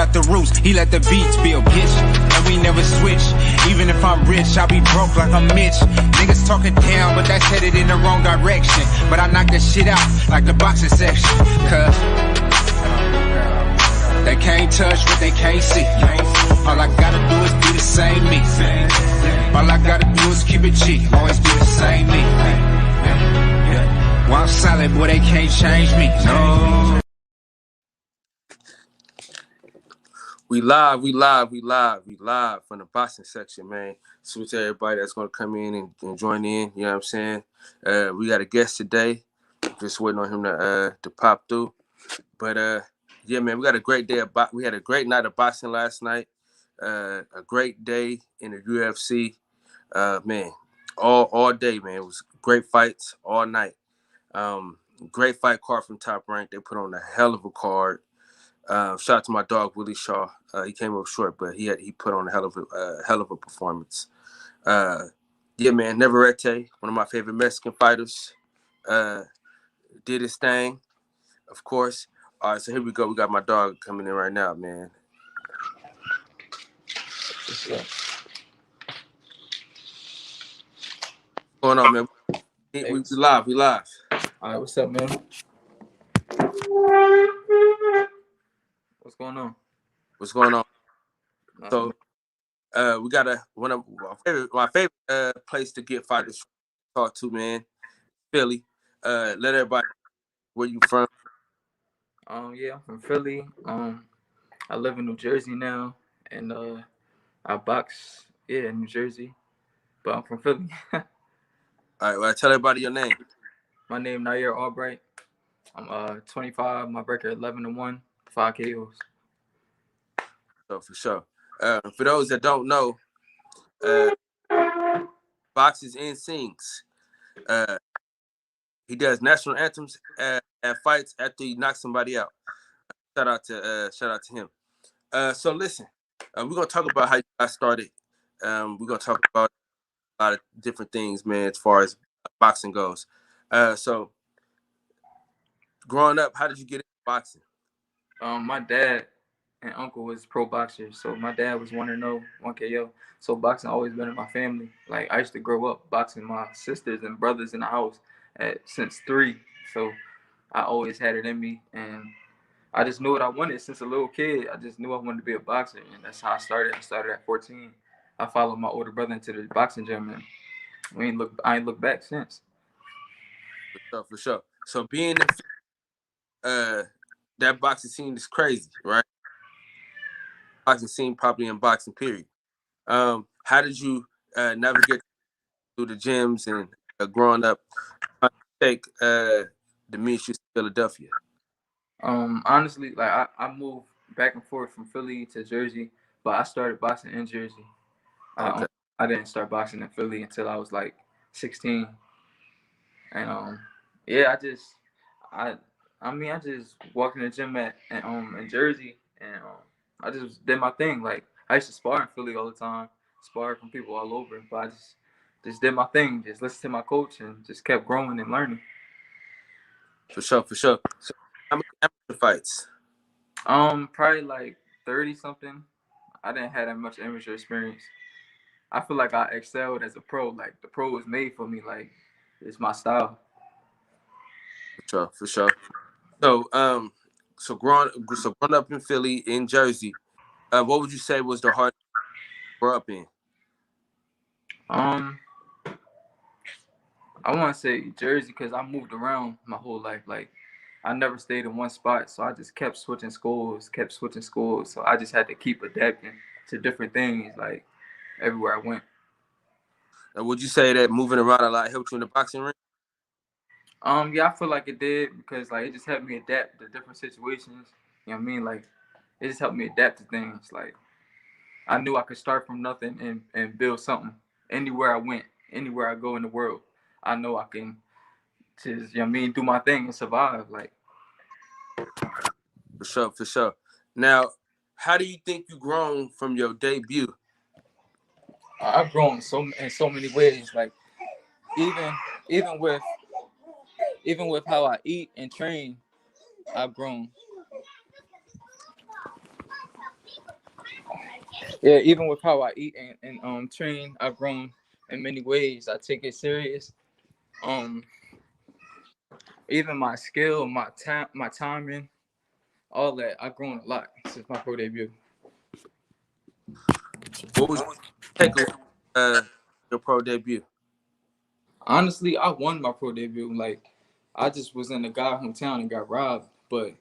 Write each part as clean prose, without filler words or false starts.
out the roots, he let the beats build, bitch. And we never switch. Even if I'm rich, I'll be broke like I'm Mitch. Niggas talking down, but that's headed in the wrong direction. But I knock that shit out like the boxing section. Cause they can't touch what they can't see. All I gotta do is be the same me. All I gotta do is keep it cheap. Always be the same me. While I'm solid, boy, they can't change me. No. We live from the boxing section, man. Salute to everybody that's gonna come in and join in. You know what I'm saying? We got a guest today. Just waiting on him to pop through. But yeah, man, we got a great day we had a great night of boxing last night. A great day in the UFC. Man, all day, man. It was great fights all night. Great fight card from Top Rank. They put on a hell of a card. Shout out to my dog Willie Shaw. He came up short, but he put on a hell of a performance. Yeah, man, Navarrete, one of my favorite Mexican fighters, did his thing, of course. All right, so here we go. We got my dog coming in right now, man. What's going on, man? We live. All right, what's up, man? What's going on? So, we got one of my favorite place to get fighters to talk to, man. Philly. Let everybody know where you from. Yeah, I'm from Philly. I live in New Jersey now, and I box, in New Jersey, but I'm from Philly. All right, well, tell everybody your name. My name Nahir Albright. I'm 25. My record 11-1, 5 KOs. So for sure. For those that don't know, boxes and sings. He does national anthems at fights after he knocks somebody out. Shout out to him. So listen, we're gonna talk about how you got started. We're gonna talk about a lot of different things, man, as far as boxing goes. So growing up, how did you get into boxing? My dad and uncle was pro boxers, so my dad was 1-0, 1 KO. So boxing always been in my family. Like I used to grow up boxing my sisters and brothers in the house since 3. So I always had it in me, and I just knew what I wanted since a little kid. I just knew I wanted to be a boxer, and that's how I started. I started at 14. I followed my older brother into the boxing gym, and I ain't looked back since. For sure. So being in that boxing scene is crazy, right? Boxing scene, probably in boxing, period. How did you navigate through the gyms and growing up, take the meet to Philadelphia? Honestly, like I moved back and forth from Philly to Jersey, but I started boxing in Jersey. Okay. I didn't start boxing in Philly until I was like 16. And yeah, I just walked in the gym in Jersey, and I just did my thing. Like I used to spar in Philly all the time, spar from people all over, but I just did my thing, just listened to my coach and just kept growing and learning. For sure. So how many amateur fights? Probably like 30 something. I didn't have that much amateur experience. I feel like I excelled as a pro. Like the pro was made for me. Like it's my style. For sure. So growing up in Philly, in Jersey, what would you say was the hardest to grow up in? I want to say Jersey because I moved around my whole life. Like I never stayed in one spot, so I just kept switching schools. So I just had to keep adapting to different things, like everywhere I went. And would you say that moving around a lot helped you in the boxing ring? Yeah, I feel like it did because like it just helped me adapt to different situations. You know what I mean? Like it just helped me adapt to things. Like I knew I could start from nothing and build something anywhere I went, anywhere I go in the world. I know I can just, you know what I mean, do my thing and survive. Like For sure. Now, how do you think you grown from your debut? I've grown in so many ways. Like even with how I eat and train, I've grown. Yeah, even with how I eat and train, I've grown in many ways. I take it serious. Um, Even my skill, my timing, all that. I've grown a lot since my pro debut. What was your takeaway your pro debut? Honestly, I won my pro debut. Like, I just was in a guy hometown and got robbed. But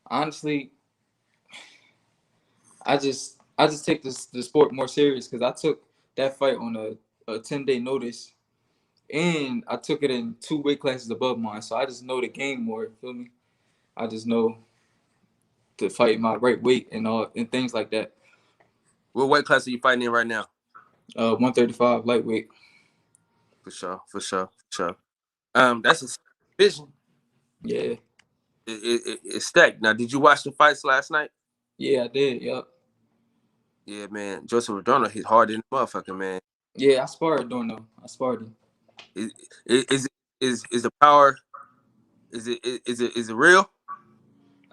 honestly, I just take the sport more serious because I took that fight on a 10-day notice, and I took it in 2 weight classes above mine. So I just know the game more. Feel me? I just know to fight my right weight and all and things like that. What weight class are you fighting in right now? 135 lightweight. For sure, for sure, for sure. That's a division. Yeah, It's stacked. Now, did you watch the fights last night? yeah, I did. Yup. Yeah, man. Joseph Redondo hit hard in the motherfucker, man. Yeah, I sparred doing though. I sparred him. Is is the power? Is it real?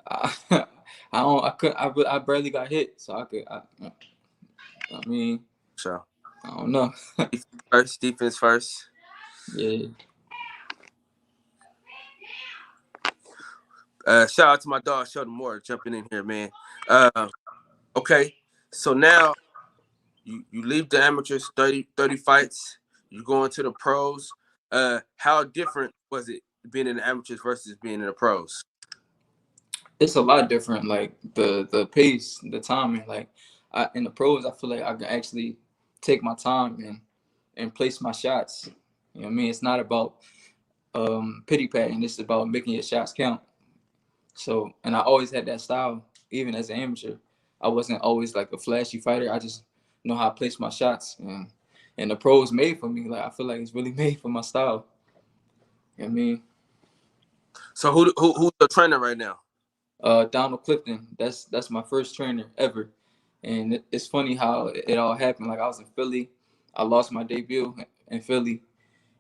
I, I don't. I could. I barely got hit, so I could. I mean, Sure. I don't know. Defense first. Yeah. Shout out to my dog Sheldon Moore jumping in here, man. Okay, so now you leave the amateurs 30 fights. You go into the pros. How different was it being in the amateurs versus being in the pros? It's a lot different. Like the pace, the timing. Like in the pros, I feel like I can actually take my time and place my shots. You know what I mean? It's not about pity patting. It's about making your shots count. So, and I always had that style, even as an amateur. I wasn't always like a flashy fighter. I just know how to place my shots, and the pros made for me. Like I feel like it's really made for my style. You know what I mean? So who's the trainer right now? Donald Clifton. That's my first trainer ever, and it's funny how it all happened. Like I was in Philly, I lost my debut in Philly,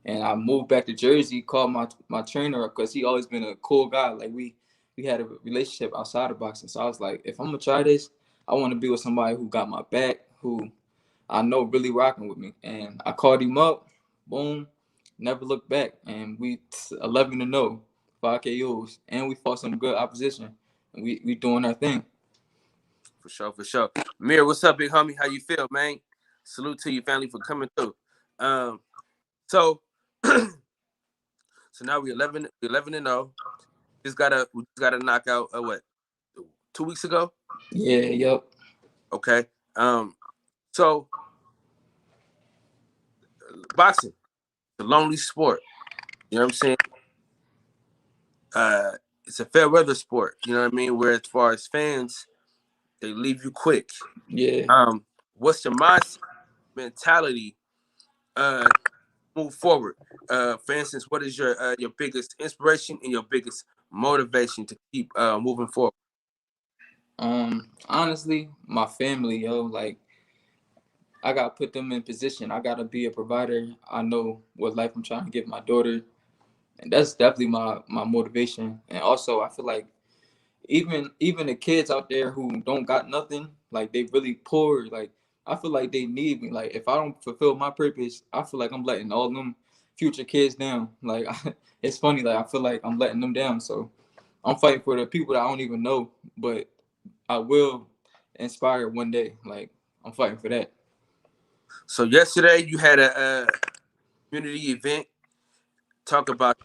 and I moved back to Jersey. Called my trainer up because he always been a cool guy. Like we had a relationship outside of boxing. So I was like, if I'm gonna try this, I want to be with somebody who got my back, who I know really rocking with me. And I called him up, boom, never looked back, and we 11-0, 5 KOs, and we fought some good opposition. And we doing our thing. For sure, for sure. Mir, what's up, big homie? How you feel, man? Salute to your family for coming through. So so now we 11-0. We just got a knockout. What? 2 weeks ago. Yeah, yep. Okay. So boxing, it's a lonely sport. You know what I'm saying? It's a fair weather sport. You know what I mean? Where as far as fans, they leave you quick. Yeah. What's your mindset, mentality? Move forward. For instance, what is your biggest inspiration and your biggest motivation to keep moving forward? Honestly, my family, yo, like I gotta put them in position. I gotta be a provider. I know what life I'm trying to give my daughter, and that's definitely my motivation. And also, I feel like even the kids out there who don't got nothing, like they really poor, like I feel like they need me. Like if I don't fulfill my purpose, I feel like I'm letting all them future kids down. Like it's funny, like I feel like I'm letting them down. So I'm fighting for the people that I don't even know, but I will inspire one day. Like I'm fighting for that. So yesterday you had a community event. Talk about.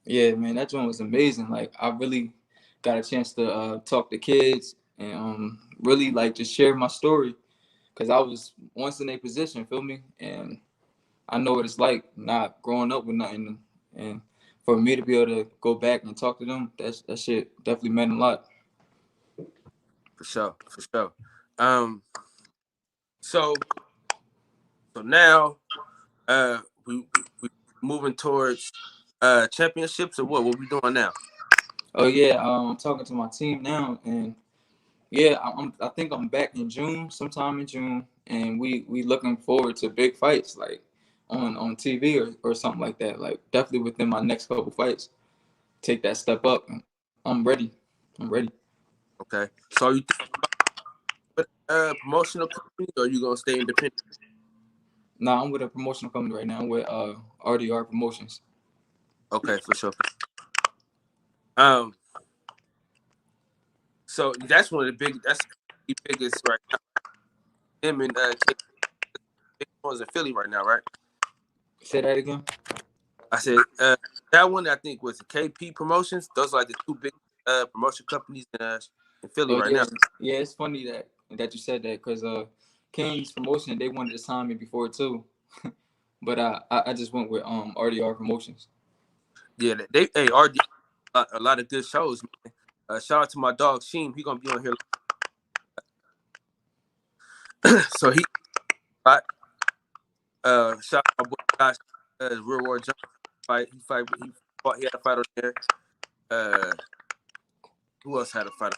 Yeah, man, that joint was amazing. Like I really got a chance to talk to kids and really like just share my story because I was once in a position, feel me, and I know what it's like not growing up with nothing, and for me to be able to go back and talk to them, that shit definitely meant a lot. For sure, for sure. Um, so now we moving towards championships or what? What we doing now? Oh yeah, I'm talking to my team now, and yeah, I think I'm back in June, sometime in June, and we looking forward to big fights like on TV or something like that. Like definitely within my next couple fights, take that step up. I'm ready. I'm ready. Okay. So you think promotional company, or you gonna stay independent? Nah, I'm with a promotional company right now. I'm with RDR Promotions. Okay, for sure. Um, so that's one of the biggest right now. Him and Big One's in Philly right now, right? Say that again. I said that one I think was the KP Promotions. Those are like the two big promotion companies in Philly Oh right yeah, now. yeah. It's funny that you said that because King's Promotion, they wanted to sign me before too, but I just went with RDR Promotions. Yeah, they are a lot of good shows, man. Shout out to my dog Sheem. He gonna be on here. So he shout out my boy Josh, Real War John fight. He had a fight on there. Who else had a fight?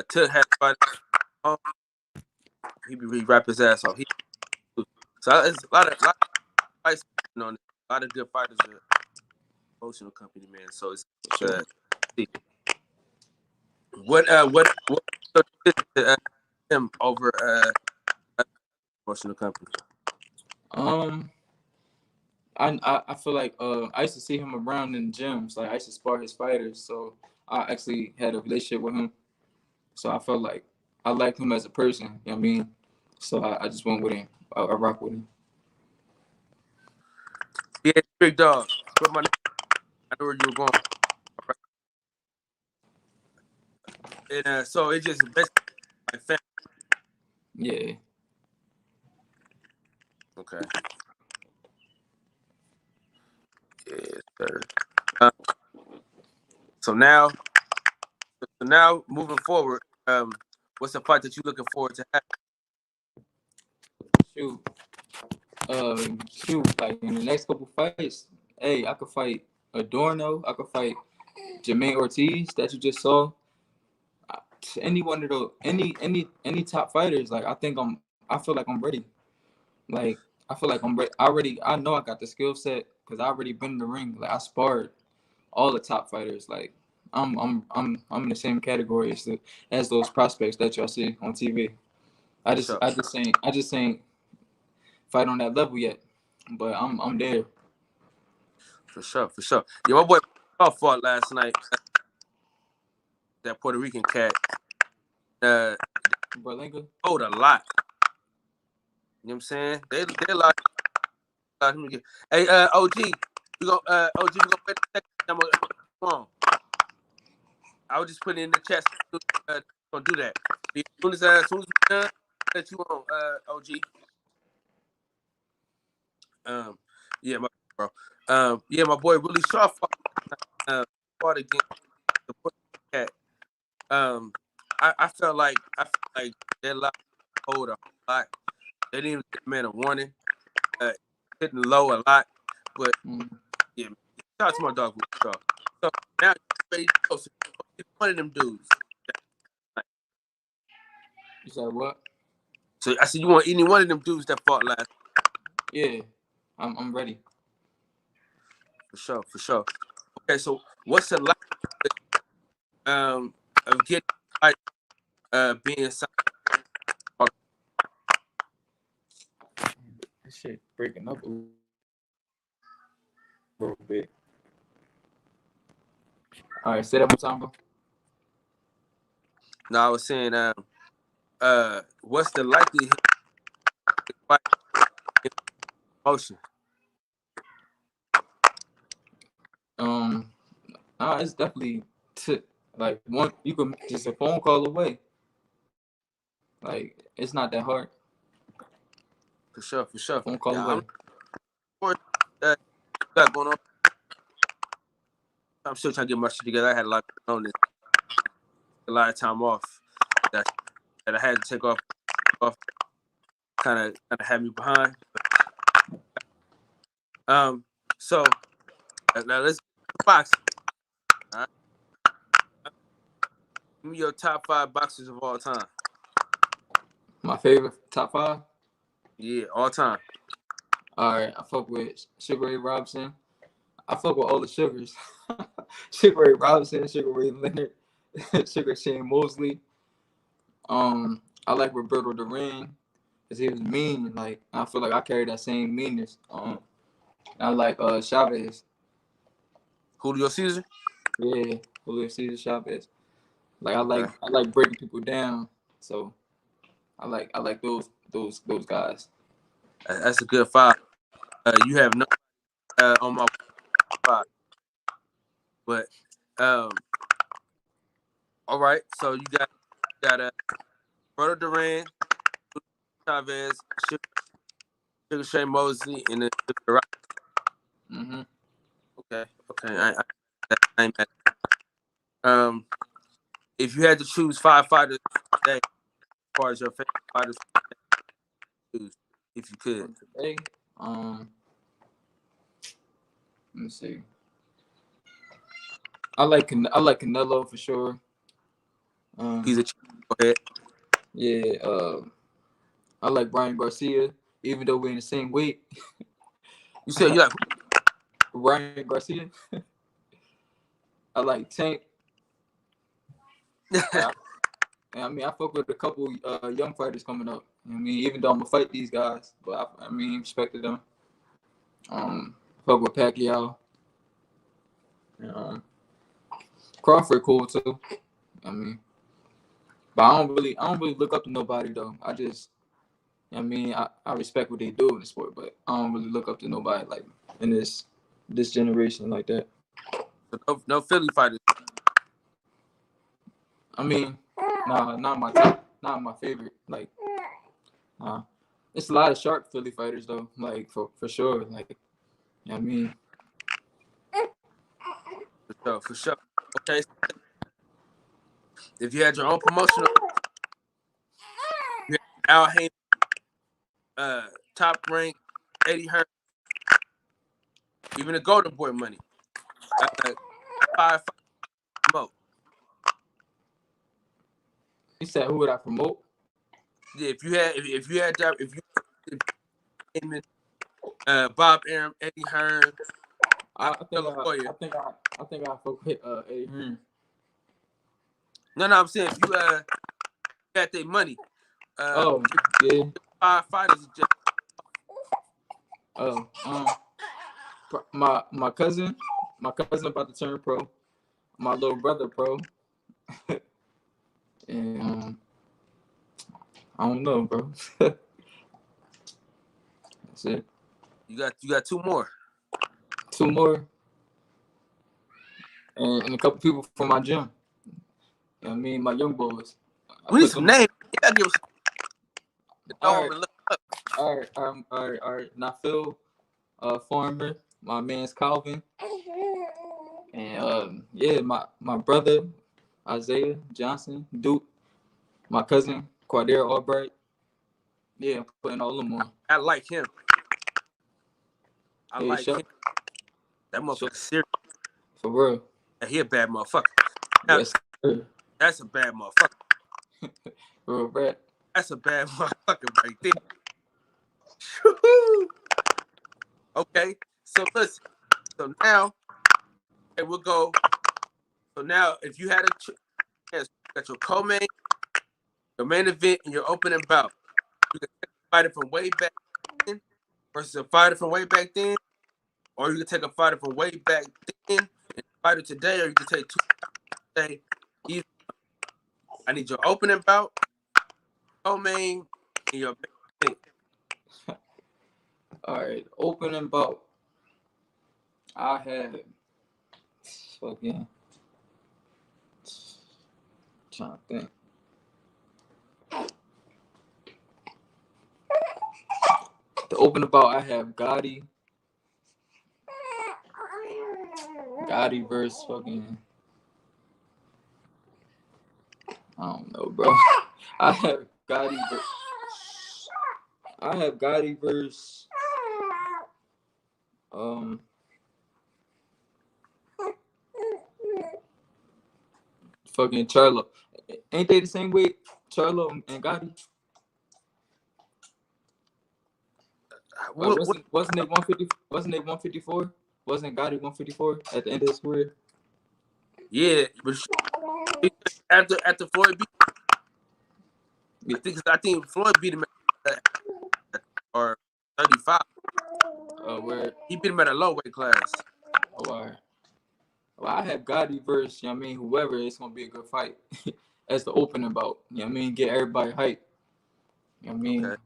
Tut had a fight. He rap his ass off. So it's a lot of fights on it. A lot of good fighters in the promotional company, man. So it's what him over promotional company. I feel like I used to see him around in the gyms. Like I used to spar his fighters, so I actually had a relationship with him. So I felt like I liked him as a person. You know what I mean? So I just went with him. I rock with him. Yeah, big dog. Put my name. I know where you were going. And so it just basically my family. Yeah. Okay. Yes, sir. So now moving forward, what's the fight that you're looking forward to have? Shoot. Like in the next couple fights, hey, I could fight Adorno. I could fight Jermaine Ortiz that you just saw. Any one of those, any top fighters. Like I feel like I'm ready. Like I feel like I'm ready. I know I got the skill set because I already been in the ring. Like I sparred all the top fighters. Like I'm in the same category as those prospects that y'all see on TV. I just ain't fight on that level yet, but I'm there. For sure. Yeah, my boy fought last night. That Puerto Rican cat. Berlinga Owed a lot. You know what I'm saying? They like him again. Hey, OG, we gonna wait a second. Come on. I was just putting it in the chat. Gonna do that. As soon as we done, let you on, OG. Yeah, my bro. Yeah, my boy really sharp fought against the Puerto Rican cat. I felt like they allowed to hold a lot. They didn't even give the man a warning. Hitting low a lot, but yeah, shout out to my dog. So now you're ready to go. So one of them dudes. You said what? So I said you want any one of them dudes that fought last. Yeah, I'm ready. For sure. Okay, so what's the like of getting like being signed? This shit breaking up a little bit. All right, say that one time, bro. No, I was saying what's the likelihood of fight emotion? It's definitely like one. You can just a phone call away. Like it's not that hard. For sure. Phone call Yeah, away. got going on. I'm still trying to get my shit together. I had a lot going on, a lot of time off that I had to take off. Kind of had me behind. So now let's box. All right. Give me your top 5 boxers of all time. My favorite top 5. Yeah, all time. All right, I fuck with Sugar Ray Robinson. I fuck with all the sugars. Sugar Ray Robinson, Sugar Ray Leonard, Sugar Shane Mosley. I like Roberto Duran because he was mean. Like I feel like I carry that same meanness. I like Chavez. Julio Caesar. Yeah, Julio Cesar Chavez. Like Okay. I like breaking people down. So I like those guys. That's a good five. You have no on my five, but all right. So you got Roberto Duran, Chavez, Sugar Shane Mosley, and then Sugar Rock. Mm-hmm. Okay. I ain't mad. If you had to choose 5 fighters today, as far as your favorite fighters, choose if you could. Today, let me see. I like Canelo for sure. He's a go ahead. Yeah. I like Brian Garcia, even though we're in the same weight. You said you like Brian Garcia. I like Tank. I mean, I fuck with a couple young fighters coming up. I mean, even though I'm gonna fight these guys, but I mean, respected them. Fuck with Pacquiao. Crawford cool too. I mean, but I don't really look up to nobody though. I mean, I respect what they do in the sport, but I don't really look up to nobody like in this generation like that. no Philly fighters. I mean, nah, not my top, not my favorite. Like, it's a lot of sharp Philly fighters though. Like for sure. Like, I mean, For sure. Okay. If you had your own promotional, you had Al Haymon, top rank, Eddie Hearn, even the Golden Boy money. 5 promote. you said who would I promote? Yeah, if you Bob Arum, Eddie Hearn, I think I fuck with Eddie Hearn. No, I'm saying if you got their money. Yeah. 5 fighters just. My cousin about to turn pro. My little brother pro. And I don't know, bro. That's it. You got 2 more. 2 more. And a couple people from my gym. You know what I mean? My young boys. We need some names. Yeah, give us. All right. Now Phil, Farmer, my man's Calvin, and yeah, my brother Isaiah Johnson, Duke, my cousin Nahir Albright. Yeah, I'm putting all of them on. I like him. Sure. Him. That motherfucker serious. For real. He a bad motherfucker. Now, Yes, sir. That's a bad motherfucker. Real bad. That's a bad motherfucker right there. Okay, so listen. So now, we'll go. So now, if you had a chance, you got your co-main, your main event, and your opening bout, you can take a fighter from way back then versus a fighter from way back then, or you can take a fighter from way back then and a fighter today, or you can take 2 today. Either. I need your opening bout, co-main, and your main event. All right, opening bout. I had fucking trying to think. The opening bout I have Gotti versus fucking I don't know, bro. I have Gotti versus fucking Charlo. Ain't they the same weight? Charlo and Gotti? Wasn't it 150? Wasn't it 154? Wasn't Gotti 154 at the end of his career? Yeah, but After Floyd beat, I think Floyd beat him at or 35. Where He beat him at a low weight class. well, I had Gotti versus, you know what I mean, whoever, it's gonna be a good fight. As the opening bout. You know what I mean? Get everybody hyped. You know what I mean? Okay.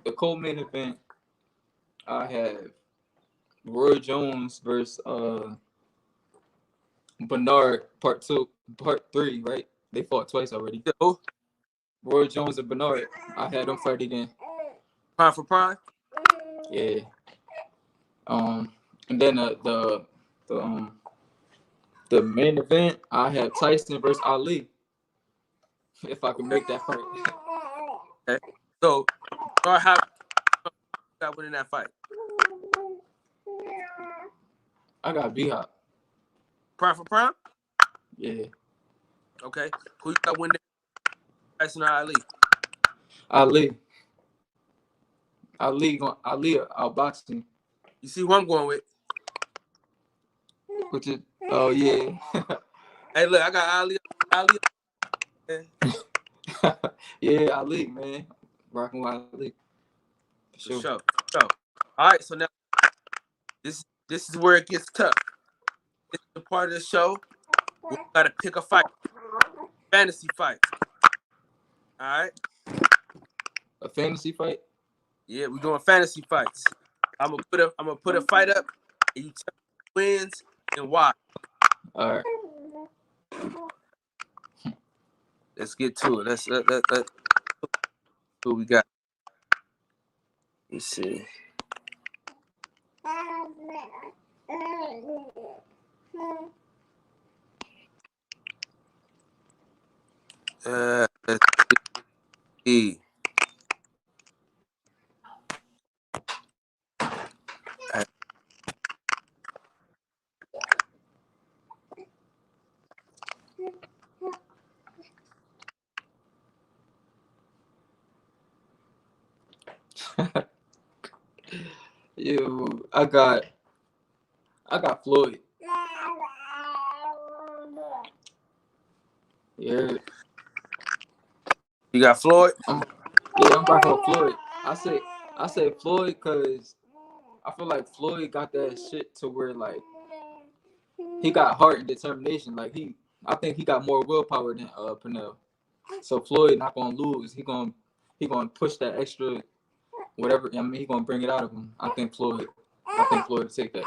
The co-main event, I have Roy Jones versus Bernard part 3, right? They fought twice already. Who? Roy Jones and Bernard. I had them fight again. Prime for prime? Yeah. And then the main event, I have Tyson versus Ali. If I can make that fight. Okay. So, how got winning that fight? I got B-Hop. Prime for prime? Yeah. Okay. Who you got winning? Tyson or Ali? Ali outboxing. You see who I'm going with? Which is, oh yeah. Hey, look, I got Ali. Yeah, Ali, man. Rocking with Ali. For sure. All right, so now this is where it gets tough. This is the part of the show we gotta pick a fight. Fantasy fight. All right. A fantasy fight? Yeah, we're doing fantasy fights. I'm gonna put a fight up, and you tell me who wins and why. All right. Let's get to it. Let's who we got. Let's see. Let's see. Yo, I got Floyd. Yeah. You got Floyd? I'm rocking with Floyd. I say Floyd because I feel like Floyd got that shit to where like he got heart and determination. Like I think he got more willpower than Pernell. So Floyd not gonna lose. He gonna push that extra whatever. I mean, he gonna bring it out of him. I think Floyd will take that.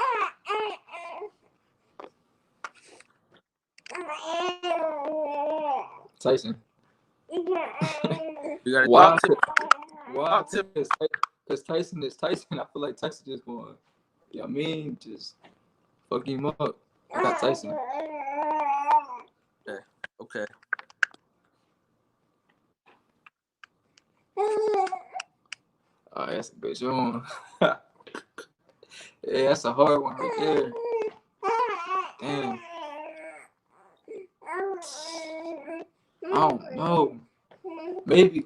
Tyson. You gotta Why? talk to Why? Because Tyson is Tyson. I feel like Tyson just going, you know what I mean? Just fuck him up. I got Tyson. Okay. Oh, that's a good one. Yeah, that's a hard one right there. Damn. I don't know. Maybe.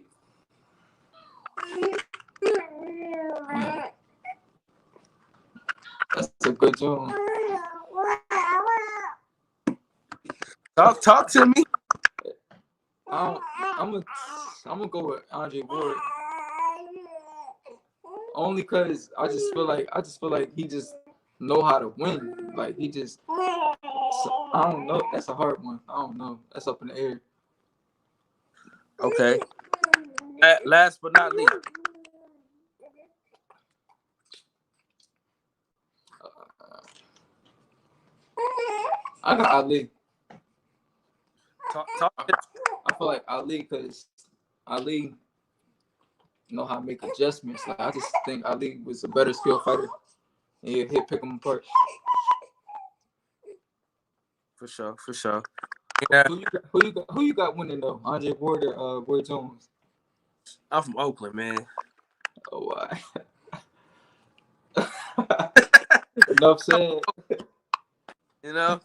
Yeah. That's a good one. Talk to me. I'm gonna go with Andre Ward. Only because I just feel like he just know how to win. Like he just, I don't know. That's a hard one. I don't know. That's up in the air. Okay. Last but not least. I got Ali. Talk. I feel like Ali because Ali know how to make adjustments. Like I just think Ali was a better skill fighter. And he'll pick them apart. For sure. Yeah. Who you got winning though? Andre Ward or Roy Jones? I'm from Oakland, man. Oh, why? Enough said. You know.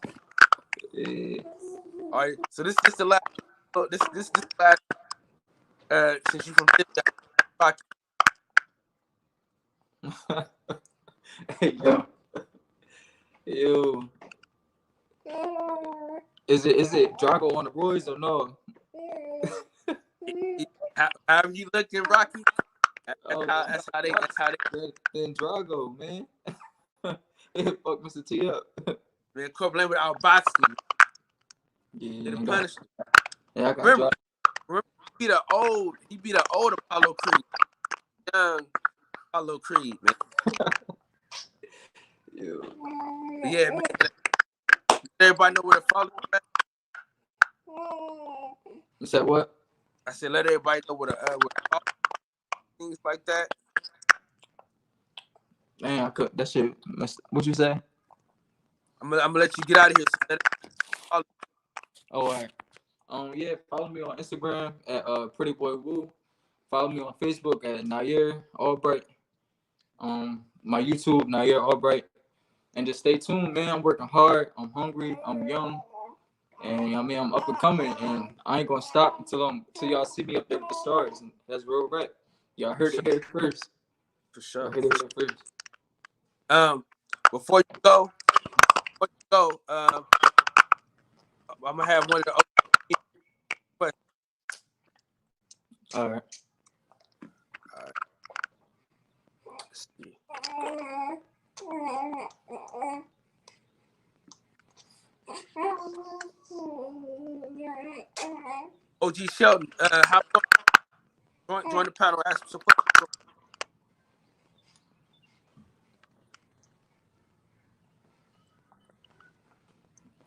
Yeah. All right. So this the last. This last. Since you from Philly. Hey, yo. Is it Drago on the Royce or no? However you looking, Rocky. That's how they. Then Drago, man. Fuck Mr. T up. Man, quit playing with our boxing. Yeah, The punishment. Yeah, I got remember, he beat the old Apollo Creed. Young Apollo Creed, man. Yeah, man. Everybody know where to follow you at? You said what? I said let everybody know where to follow, things like that. Man, I could. That shit. What you say? I'm gonna let you get out of here. So all right. Yeah, follow me on Instagram at Pretty Boy Woo. Follow me on Facebook at Nahir Albright. My YouTube, Nahir Albright. And just stay tuned, man. I'm working hard. I'm hungry. I'm young. And I mean, I'm up and coming. And I ain't gonna stop until y'all see me up there with the stars. And that's real rap. Y'all heard it here first. For sure. Y'all heard it here first. Before you go, I'm gonna have one of the questions. All right. Let's see. OG Shelton, how join the panel? Ask some questions.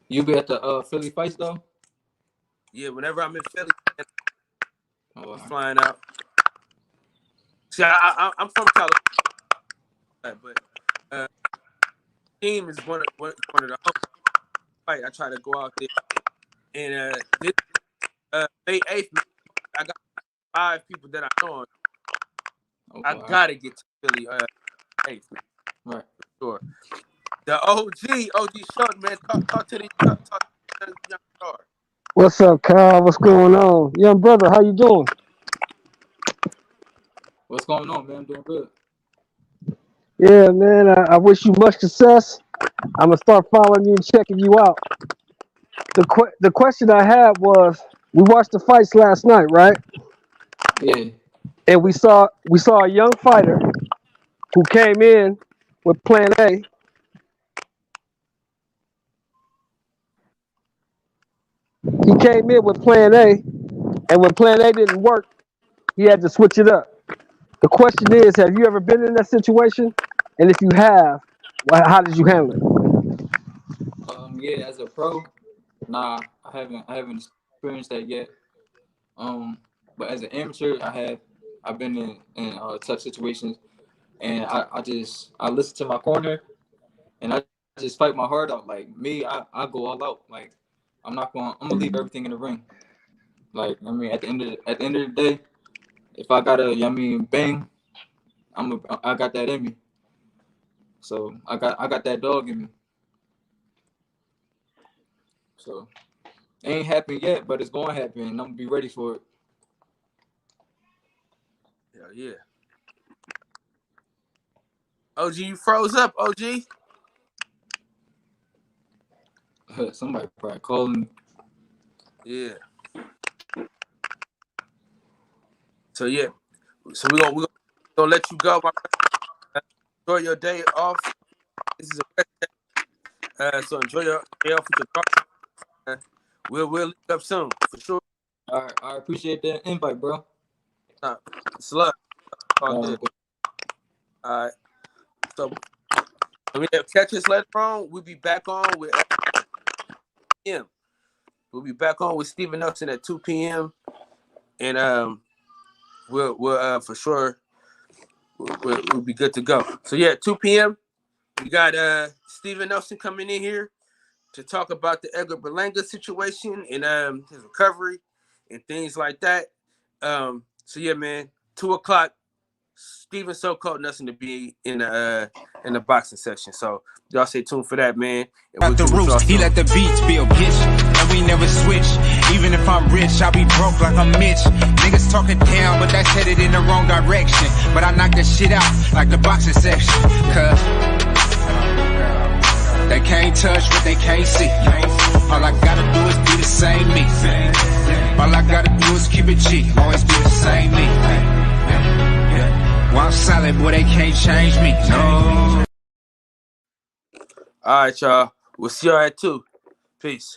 You be at the Philly fights though? Yeah, whenever I'm in Philly, I'm flying out. See, I'm from California, but team is one of the fight. I try to go out there, and this May 8th, I got 5 people that I know. I gotta get to Philly 8th, right? Sure. The OG Short, man. Talk to the young star. What's up, Kyle? What's going on? Young brother, how you doing? What's going on, man? I'm doing good. Yeah, man. I wish you much success. I'm gonna start following you and checking you out. The question I had was, we watched the fights last night, right? Yeah. And we saw a young fighter who came in with Plan A. He came in with Plan A, and when Plan A didn't work, he had to switch it up. The question is, have you ever been in that situation? And if you have, how did you handle it? Yeah, as a pro, nah, I haven't experienced that yet. But as an amateur, I've been in tough situations, and I listen to my corner, and I just fight my heart out. Like me, I go all out. Like I'm gonna leave everything in the ring. Like I mean, at the end of the day, if I gotta, bang, I got that in me. So I got that dog in me. So it ain't happened yet, but it's gonna happen, and I'm gonna be ready for it. Hell yeah. OG, you froze up, OG. Somebody probably calling me. Yeah. So yeah. So we're gonna let you go, my friend. Enjoy your day off. This is a rest day. So enjoy your day off with your car. We'll link up soon for sure. All right, I appreciate that invite, bro. It's love. All right. So we catch us later on. We'll be back on with him. We'll be back on with Steven Nelson at 2 p.m. And we'll for sure we'll be good to go. So yeah, 2 p.m. we got Steven Nelson coming in here to talk about the Edgar Berlanga situation and his recovery and things like that. So yeah, man, 2 o'clock. Steven So-Called Nelson to be in the boxing section. So y'all stay tuned for that, man. Out the roots, he let the beats build, bitch, and we never switch. Even if I'm rich, I'll be broke like I'm Mitch. Niggas talking down, but that's headed in the wrong direction. But I knock that shit out like the boxing section. Cause They can't touch what they can't see. All I gotta do is be the same me. All I gotta do is keep it G. Always be the same me. While I'm solid, boy, they can't change me. No. All right, y'all. We'll see y'all at 2. Peace.